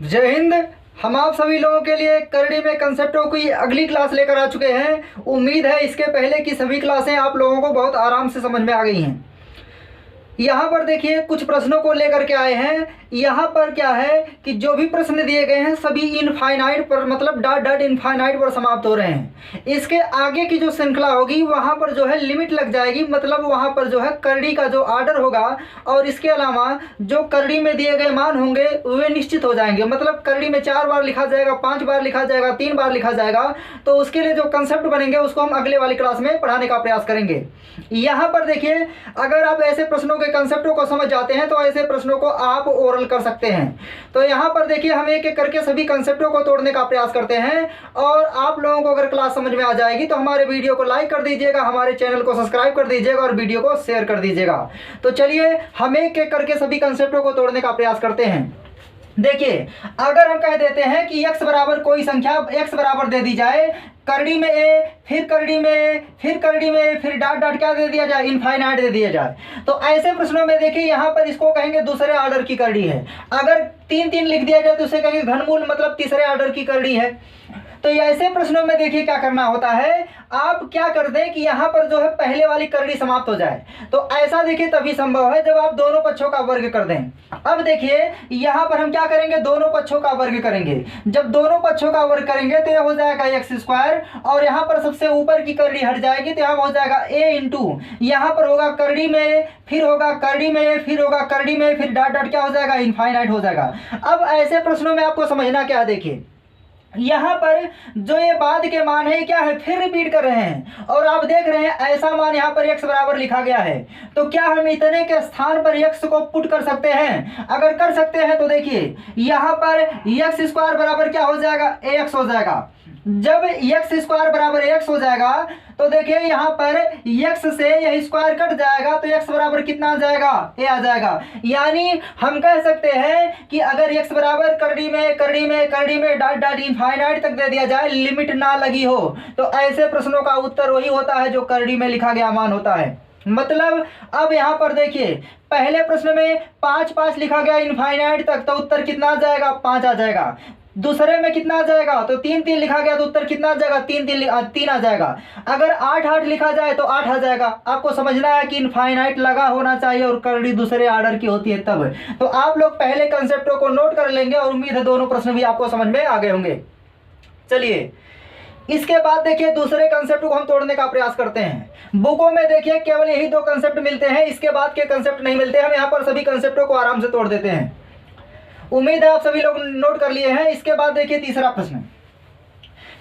जय हिंद। हम आप सभी लोगों के लिए करड़ी में कंसेप्टों की अगली क्लास लेकर आ चुके हैं। उम्मीद है इसके पहले की सभी क्लासें आप लोगों को बहुत आराम से समझ में आ गई हैं। यहाँ पर देखिए कुछ प्रश्नों को लेकर के आए हैं। यहाँ पर क्या है कि जो भी प्रश्न दिए गए हैं सभी इनफाइनाइट पर मतलब डॉट डॉट इनफाइनाइट पर समाप्त हो रहे हैं। इसके आगे की जो श्रृंखला होगी वहाँ पर जो है लिमिट लग जाएगी, मतलब वहाँ पर जो है करड़ी का जो आर्डर होगा और इसके अलावा जो करड़ी में दिए गए मान होंगे वे निश्चित हो जाएंगे। मतलब करड़ी में 4 बार लिखा जाएगा, 5 बार लिखा जाएगा, 3 बार लिखा जाएगा। तो उसके लिए जो कंसेप्ट बनेंगे उसको हम अगले वाली क्लास में पढ़ाने का प्रयास करेंगे। यहाँ पर देखिए, अगर आप ऐसे प्रश्नों के कंसेप्टों को समझ जाते हैं तो ऐसे प्रश्नों को आप ओरल कर सकते हैं। तो यहाँ पर देखिए हम एक एक करके सभी कंसेप्टों को तोड़ने का प्रयास करते हैं और आप लोगों को अगर क्लास समझ में आ जाएगी तो हमारे वीडियो को लाइक कर दीजिएगा, हमारे चैनल को सब्सक्राइब कर दीजिएगा और वीडियो को शेयर कर दीजिएगा। तो चलिए हम एक एक करके सभी कंसेप्टों को तोड़ने का प्रयास करते हैं। देखिए, अगर हम कह देते हैं कि x बराबर कोई संख्या x बराबर दे दी जाए, करड़ी में a, फिर करड़ी में, फिर करड़ी में, फिर डॉट डॉट क्या दे दिया जाए, इनफाइनाइट दे दिया जाए। तो ऐसे प्रश्नों में देखिए यहाँ पर इसको कहेंगे दूसरे ऑर्डर की करड़ी है। अगर 3-3 लिख दिया जाए तो उसे कहेंगे घनमूल, मतलब तीसरे ऑर्डर की करड़ी है। तो ऐसे प्रश्नों में देखिए क्या करना होता है, आप क्या कर दें कि यहाँ पर जो है पहले वाली करड़ी समाप्त हो जाए। तो ऐसा देखिए तभी संभव है जब आप दोनों पक्षों का वर्ग कर दें। अब देखिए यहाँ पर हम क्या करेंगे, दोनों पक्षों का वर्ग करेंगे। जब दोनों पक्षों का वर्ग करेंगे तो यह हो जाएगा एक्स स्क्वायर और यहाँ पर सबसे ऊपर की करड़ी हट जाएगी तो यहाँ हो जाएगा a इंटू, यहाँ पर होगा करड़ी में, फिर होगा करड़ी में, फिर होगा करड़ी में, फिर डॉट डॉट क्या हो जाएगा, इनफाइनाइट हो जाएगा। अब ऐसे प्रश्नों में आपको समझना क्या है, देखिए यहाँ पर जो ये बाद के मान है क्या है, फिर रिपीट कर रहे हैं और आप देख रहे हैं ऐसा मान यहाँ पर x बराबर लिखा गया है। तो क्या हम इतने के स्थान पर x को पुट कर सकते हैं? अगर कर सकते हैं तो देखिए यहाँ पर x स्क्वायर बराबर क्या हो जाएगा, ax हो जाएगा। जब x स्क्वायर बराबर x हो जाएगा तो देखिए यहाँ पर x से यह स्क्वायर कट जाएगा तो x बराबर कितना आ जाएगा, a आ जाएगा। यानी हम कह सकते हैं कि अगर x बराबर करड़ी में करड़ी में करड़ी में डॉट डॉट इनफाइनाइट तक दे दिया जाए, लिमिट ना लगी हो, तो ऐसे प्रश्नों का उत्तर वही होता है जो करड़ी में लिखा गया मान होता है। मतलब अब यहाँ पर देखिए पहले प्रश्न में 5-5 लिखा गया इनफाइनाइट तक, तो उत्तर कितना आ जाएगा, 5 आ जाएगा। दूसरे में कितना आ जाएगा, तो 3-3 लिखा गया तो उत्तर कितना आ जाएगा, 3 आ जाएगा। अगर 8-8 लिखा जाए तो 8 आ जाएगा। आपको समझना है कि इनफाइनाइट लगा होना चाहिए और करड़ी दूसरे ऑर्डर की होती है तब। तो आप लोग पहले कंसेप्टों को नोट कर लेंगे और उम्मीद है दोनों प्रश्न भी आपको समझ में आ गए होंगे। चलिए इसके बाद देखिए दूसरे कंसेप्ट को हम तोड़ने का प्रयास करते हैं। बुकों में देखिए केवल यही 2 कंसेप्ट मिलते हैं, इसके बाद के कंसेप्ट नहीं मिलते। हम यहाँ पर सभी कंसेप्टों को आराम से तोड़ देते हैं। उम्मीद है आप सभी लोग नोट कर लिए हैं। इसके बाद देखिए तीसरा प्रश्न।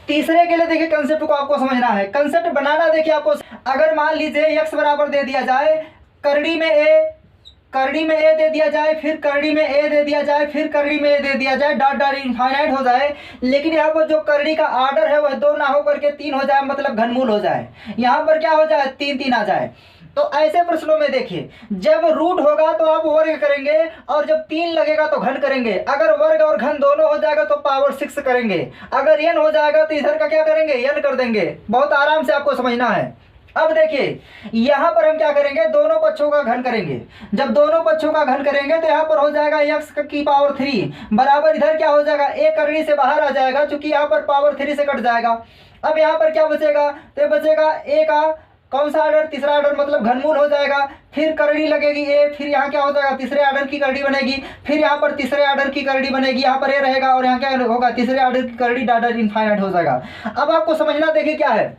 तीसरे के लिए देखिए कंसेप्ट को आपको समझना है। कंसेप्ट बनाना देखिए आपको, अगर मान लीजिए x बराबर दे दिया जाए, करड़ी में a दे दिया जाए, फिर करड़ी में a दे दिया जाए, फिर करड़ी में a दे दिया जाए, डॉट डॉट इनफाइनाइट हो जाए, लेकिन यहाँ पर जो करड़ी का आर्डर है वह 2 ना हो करके 3 हो जाए, मतलब घनमूल हो जाए। यहाँ पर क्या हो जाए, 3-3 आ जाए। तो ऐसे प्रश्नों में देखिए जब रूट होगा तो आप वर्ग करेंगे और जब 3 लगेगा तो घन करेंगे। अगर वर्ग और घन दोनों हो जाएगा तो पावर 6 करेंगे। अगर n हो जाएगा तो इधर का क्या करेंगे, n कर देंगे। बहुत आराम से आपको समझना है। अब देखिए यहाँ पर हम क्या करेंगे, दोनों पक्षों का घन करेंगे। जब दोनों पक्षों का घन करेंगे तो यहाँ पर हो जाएगा x की पावर 3 बराबर इधर क्या हो जाएगा, a करड़ी से बाहर आ जाएगा क्योंकि यहाँ पर पावर 3 से कट जाएगा। अब यहाँ पर क्या बचेगा, तो बचेगा a का कौन सा ऑर्डर, तीसरा ऑर्डर, मतलब घनमूल हो जाएगा। फिर करड़ी लगेगी a, फिर यहाँ क्या हो जाएगा, तीसरे ऑर्डर की करड़ी बनेगी। फिर यहाँ पर तीसरे ऑर्डर की करड़ी बनेगी, यहाँ पर a रहेगा और यहाँ क्या होगा, तीसरे ऑर्डर की करड़ी डॉट डॉट इनफाइनाइट हो जाएगा। अब आपको समझना देखिए क्या है,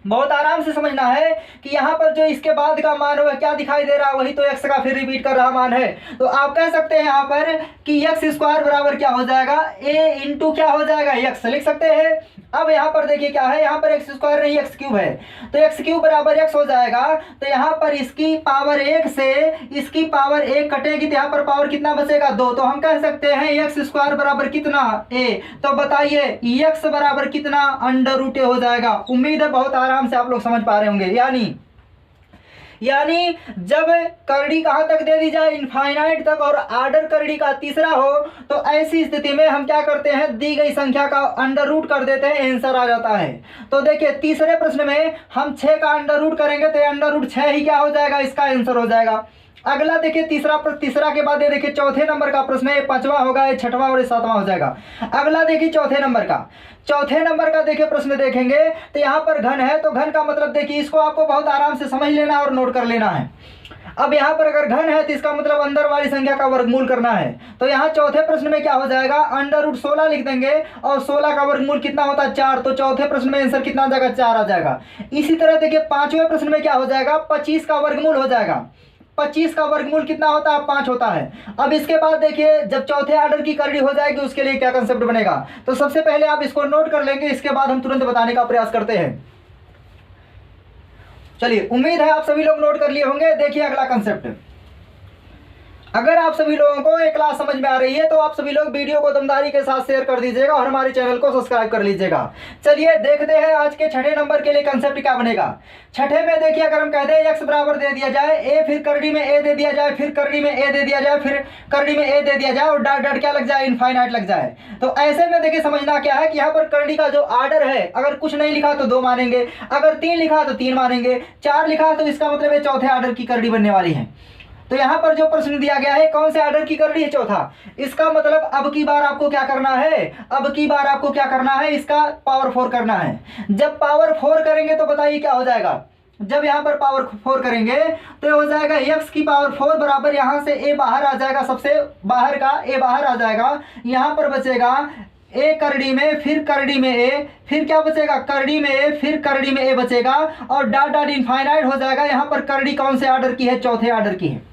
बहुत आराम से समझना है कि यहाँ पर जो इसके बाद का मान है क्या दिखाई दे रहा है, वही तो x का फिर रिपीट कर रहा मान है। तो आप कह सकते हैं यहाँ पर कि x स्क्वायर बराबर क्या हो जाएगा, a इंटू क्या हो जाएगा, x लिख सकते हैं। अब यहाँ पर देखिए क्या है, यहाँ पर x स्क्वायर नहीं x क्यूब है, तो x क्यूब बराबर x हो जाएगा। तो यहाँ पर इसकी पावर 1 से इसकी पावर 1 कटेगी तो यहाँ पर पावर कितना बचेगा, 2। तो हम कह सकते हैं x स्क्वायर बराबर कितना, a। तो बताइए x बराबर कितना, अंडर रूट a हो जाएगा। उम्मीद है बहुत आराम से आप लोग समझ पा रहे होंगे। यानी जब करड़ी कहाँ तक दे दी जाए, इनफाइनाइट तक, और आर्डर करड़ी का तीसरा हो, तो ऐसी स्थिति में हम क्या करते हैं, दी गई संख्या का अंडर रूट कर देते हैं, आंसर आ जाता है। तो देखिए तीसरे प्रश्न में हम 6 का अंडर रूट करेंगे तो अंडर रूट 6 ही क्या हो जाएगा, इसका आंसर हो जाएगा। अगला देखिए तीसरा के बाद ये देखिए चौथे नंबर का प्रश्न है, ये पांचवा होगा, ये छठवां और ये सातवां हो जाएगा। अगला देखिए चौथे नंबर का देखिए प्रश्न देखेंगे तो यहाँ पर घन है, तो घन का मतलब देखिए इसको आपको बहुत आराम से समझ लेना और नोट कर लेना है। अब यहाँ पर अगर घन है तो इसका मतलब अंदर वाली संख्या का वर्गमूल करना है। तो यहाँ चौथे प्रश्न में क्या हो जाएगा, √16 लिख देंगे और 16 का वर्गमूल कितना होता है 4, तो चौथे प्रश्न में आंसर कितना आ जाएगा 4 आ जाएगा। इसी तरह देखिए पांचवें प्रश्न में क्या हो जाएगा, 25 का वर्गमूल हो जाएगा। 25 का वर्गमूल कितना होता है 5 होता है। अब इसके बाद देखिए जब चौथे ऑर्डर की करड़ी हो जाएगी उसके लिए क्या कंसेप्ट बनेगा, तो सबसे पहले आप इसको नोट कर लेंगे, इसके बाद हम तुरंत बताने का प्रयास करते हैं। चलिए, उम्मीद है आप सभी लोग नोट कर लिए होंगे। देखिए अगला कंसेप्ट, अगर आप सभी लोगों को ये क्लास समझ में आ रही है तो आप सभी लोग वीडियो को दमदारी के साथ शेयर कर दीजिएगा और हमारे चैनल को सब्सक्राइब कर लीजिएगा। चलिए देखते हैं आज के छठे नंबर के लिए कंसेप्ट क्या बनेगा। छठे में देखिए अगर हम कहते हैं x बराबर दे दिया जाए a, फिर करड़ी में a दे दिया जाए, फिर करड़ी में a दे दिया जाए, फिर करड़ी में a दे दिया जाए और डॉट डॉट क्या लग जाए, इनफाइनाइट लग जाए। तो ऐसे में देखिए समझना क्या है कि यहाँ पर करड़ी का जो ऑर्डर है, अगर कुछ नहीं लिखा तो 2 मानेंगे, अगर 3 लिखा तो 3 मानेंगे, 4 लिखा तो इसका मतलब है चौथे ऑर्डर की करड़ी बनने वाली है। तो यहाँ पर जो प्रश्न दिया गया है कौन से ऑर्डर की करड़ी है, चौथा। इसका मतलब अब की बार आपको क्या करना है, इसका पावर 4 करना है। जब पावर 4 करेंगे तो बताइए क्या हो जाएगा। जब यहाँ पर पावर 4 करेंगे तो ये हो जाएगा x की पावर 4 बराबर, यहाँ से a बाहर आ जाएगा, सबसे बाहर का a बाहर आ जाएगा, यहाँ पर बचेगा a करड़ी में, फिर करड़ी में a, फिर क्या बचेगा करड़ी में a, फिर करड़ी में a बचेगा और डॉट डॉट इनफाइनाइट हो जाएगा। यहाँ पर करड़ी कौन से ऑर्डर की है, चौथे ऑर्डर की है।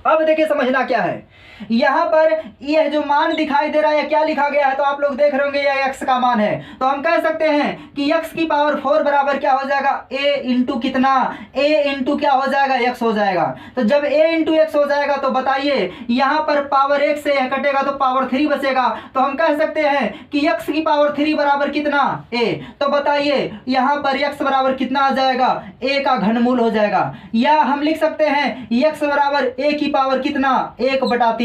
अब देखिए समझना क्या है, यहाँ पर यह जो मान दिखाई दे रहा है क्या लिखा गया है, तो आप लोग देख रहे होंगे यह x का मान है। तो हम कह सकते हैं कि x की पावर 4 बराबर क्या हो जाएगा, a इंटू कितना, a इंटू क्या हो जाएगा, x हो जाएगा। तो जब a इंटू x हो जाएगा तो बताइए यहाँ पर पावर 1 से यह कटेगा तो पावर 3 बचेगा। तो हम कह सकते हैं कि x की पावर 3 बराबर कितना, a। तो बताइए यहाँ पर x बराबर कितना आ जाएगा, a का घनमूल हो जाएगा। या हम लिख सकते हैं x बराबर a की पावर कितना, 1/3।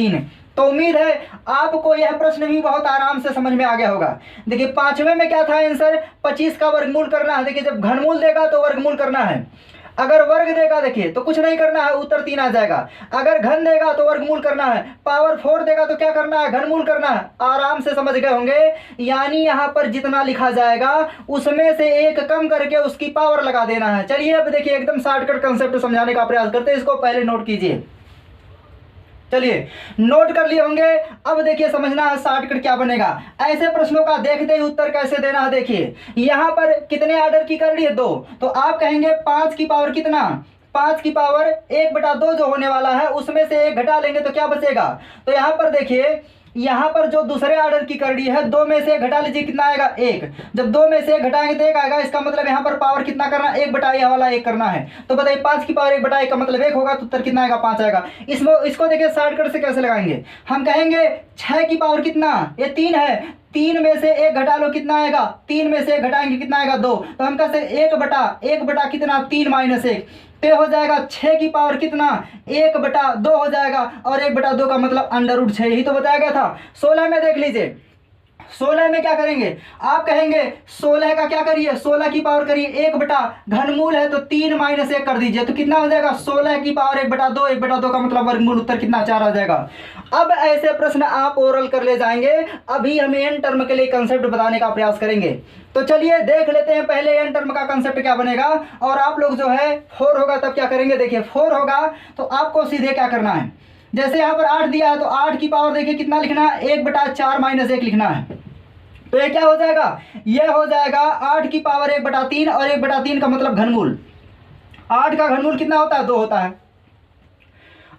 तो उम्मीद है आपको यह प्रश्न भी बहुत आराम से समझ में आ गया होगा। देखिए पांचवें में क्या था आंसर, 25 का वर्गमूल करना है। देखिए जब घनमूल देगा तो वर्गमूल करना है, अगर वर्ग देगा देखिए तो कुछ नहीं करना है, उत्तर 3 आ जाएगा। अगर घन देगा तो वर्गमूल करना है, पावर 4 देगा तो क्या करना है, घनमूल करना है। आराम से समझ गए होंगे। यानी यहाँ पर जितना लिखा जाएगा उसमें से एक कम करके उसकी पावर लगा देना है। चलिए अब देखिए एकदम शॉर्टकट कंसेप्ट समझाने का प्रयास करते हैं, इसको पहले नोट कीजिए। चलिए नोट कर लिए होंगे। अब देखिए समझना है शॉर्टकट क्या बनेगा। ऐसे प्रश्नों का देखते ही उत्तर कैसे देना है। देखिए यहाँ पर कितने ऑर्डर की करनी है, 2। तो आप कहेंगे 5 की पावर कितना, 5 की पावर 1/2 जो होने वाला है उसमें से 1 घटा लेंगे तो क्या बचेगा। तो यहाँ पर देखिए यहाँ पर जो दूसरे ऑर्डर की करड़ी है 2 में से 1 घटा लीजिए, कितना आएगा 1। जब 2 में से 1 घटाएंगे तो 1 आएगा। इसका मतलब यहाँ पर पावर कितना करना, 1/1 वाला 1 करना है। तो बताइए 5 की पावर 1/1 का मतलब 1 होगा, तो उत्तर कितना आएगा, 5 आएगा। इसको देखिए शॉर्टकट से कैसे लगाएंगे। हम कहेंगे 6 की पावर कितना, ये 3 है, 3 में से 1 घटा लो कितना आएगा, 3 में से 1 घटाएंगे कितना आएगा 2। तो हम कहते हैं 1 बटा कितना 3 - 1 पे हो जाएगा 6 की पावर कितना 1/2 हो जाएगा। और 1/2 का मतलब √6 ही तो बताया गया था। 16 में देख लीजिए, 16 में क्या करेंगे, आप कहेंगे 16 का क्या करिए, 16 की पावर करिए 1 घनमूल है तो 3 - 1 कर दीजिए तो कितना हो जाएगा 16 की पावर 1/2, 1/2 का मतलब वर्गमूल, उत्तर कितना 4 आ जाएगा। अब ऐसे प्रश्न आप ओरल कर ले जाएंगे। अभी हम एन टर्म के लिए कंसेप्ट बताने का प्रयास करेंगे। तो चलिए देख लेते हैं पहले एन टर्म का कंसेप्ट क्या बनेगा। और आप लोग जो है 4 होगा तब क्या करेंगे, देखिए 4 होगा तो आपको सीधे क्या करना है, जैसे यहाँ पर 8 दिया है तो 8 की पावर देखिए कितना लिखना है, 1/4 - 1 लिखना है। तो ये क्या हो जाएगा, ये हो जाएगा 8 की पावर 1/3 और 1/3 का मतलब घनमूल। 8 का घनमूल कितना होता है, 2 होता है।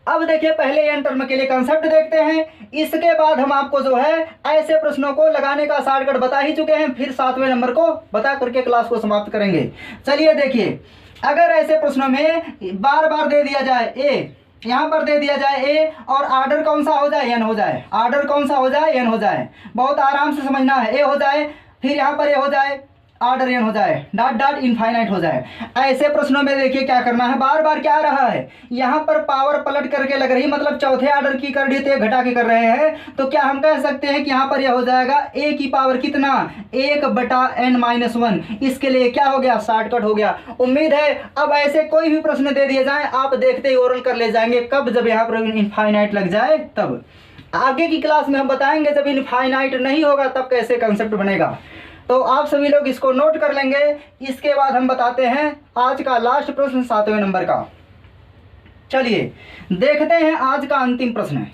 अब देखिए पहले एन टर्म के लिए कंसेप्ट देखते हैं, इसके बाद हम आपको जो है ऐसे प्रश्नों को लगाने का शॉर्टकट बता ही चुके हैं, फिर 7वें नंबर को बता करके क्लास को समाप्त करेंगे। चलिए देखिए अगर ऐसे प्रश्नों में बार बार दे दिया जाए ए, यहाँ पर दे दिया जाए ए और ऑर्डर कौन सा हो जाए, एन हो जाए, ऑर्डर कौन सा हो जाए, एन हो जाए। बहुत आराम से समझना है, ए हो जाए फिर यहाँ पर ए हो जाए, ऑर्डर n हो जाए, डॉट डॉट इनफाइनाइट हो जाए। ऐसे प्रश्नों में देखिए क्या करना है, बार बार क्या आ रहा है, यहाँ पर पावर पलट करके लग रही, मतलब चौथे ऑर्डर की कर रही तो घटा के कर रहे हैं, तो क्या हम कह सकते हैं कि यहाँ पर यह हो जाएगा a की पावर कितना, 1/n-1। इसके लिए क्या हो गया, शॉर्टकट हो गया। उम्मीद है अब ऐसे कोई भी प्रश्न दे दिए जाए आप देखते ही ओरल कर ले जाएंगे, कब, जब यहाँ पर इनफाइनाइट लग जाए तब। आगे की क्लास में हम बताएंगे जब इनफाइनाइट नहीं होगा तब कैसे कंसेप्ट बनेगा, तो आप सभी लोग इसको नोट कर लेंगे। इसके बाद हम बताते हैं आज का लास्ट प्रश्न 7वें नंबर का। चलिए देखते हैं आज का अंतिम प्रश्न।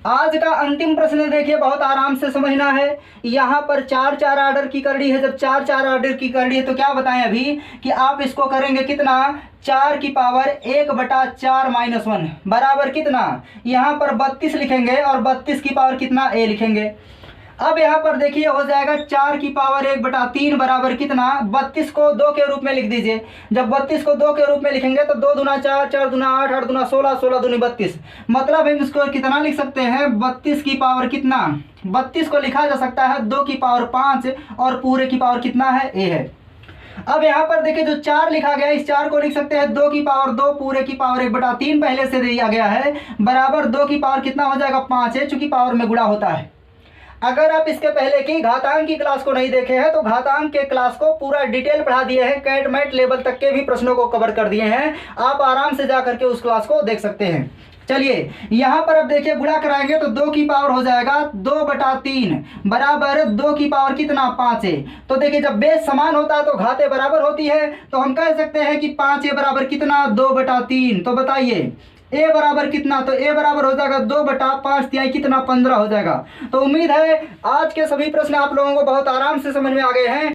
आज का अंतिम प्रश्न देखिए बहुत आराम से समझना है। यहाँ पर 4 ऑर्डर की करड़ी है, जब 4 ऑर्डर की करड़ी है तो क्या बताएं अभी कि आप इसको करेंगे कितना, 4 की पावर 1/4-1 बराबर कितना, यहाँ पर 32 लिखेंगे और 32 की पावर कितना a लिखेंगे। अब यहाँ पर देखिए हो जाएगा 4 की पावर 1/3 बराबर कितना, 32 को 2 के रूप में लिख दीजिए। जब 32 को 2 के रूप में लिखेंगे तो 2 दूना 4, 4 दूना 8, 8 दूना 16, 16 दूनी 32, मतलब हम इसको कितना लिख सकते हैं, 32 की पावर कितना, 32 को लिखा जा सकता है 2 की पावर 5 और पूरे की पावर कितना है, a है। अब यहाँ पर देखिए जो 4 लिखा गया इस 4 को लिख सकते हैं 2 की पावर 2 पूरे की पावर 1/3 पहले से दिया गया है बराबर 2 की पावर कितना हो जाएगा, 5 है, चूंकि पावर में गुणा होता है। अगर आप इसके पहले की घातांक की क्लास को नहीं देखे हैं तो घातांक के क्लास को पूरा डिटेल पढ़ा दिए हैं, कैट मैट लेवल तक के भी प्रश्नों को कवर कर दिए हैं, आप आराम से जा करके उस क्लास को देख सकते हैं। चलिए यहाँ पर अब देखिए गुणा कराएंगे तो 2 की पावर हो जाएगा 2/3 बराबर 2 की पावर कितना, 5 है। तो देखिए जब बेस समान होता है तो घातें बराबर होती है, तो हम कह सकते हैं कि 5a बराबर कितना, 2/3। तो बताइए a बराबर कितना, तो a बराबर हो जाएगा 2/5 कितना, 15 हो जाएगा। तो उम्मीद है आज के सभी प्रश्न आप लोगों को बहुत आराम से समझ में आ गए हैं।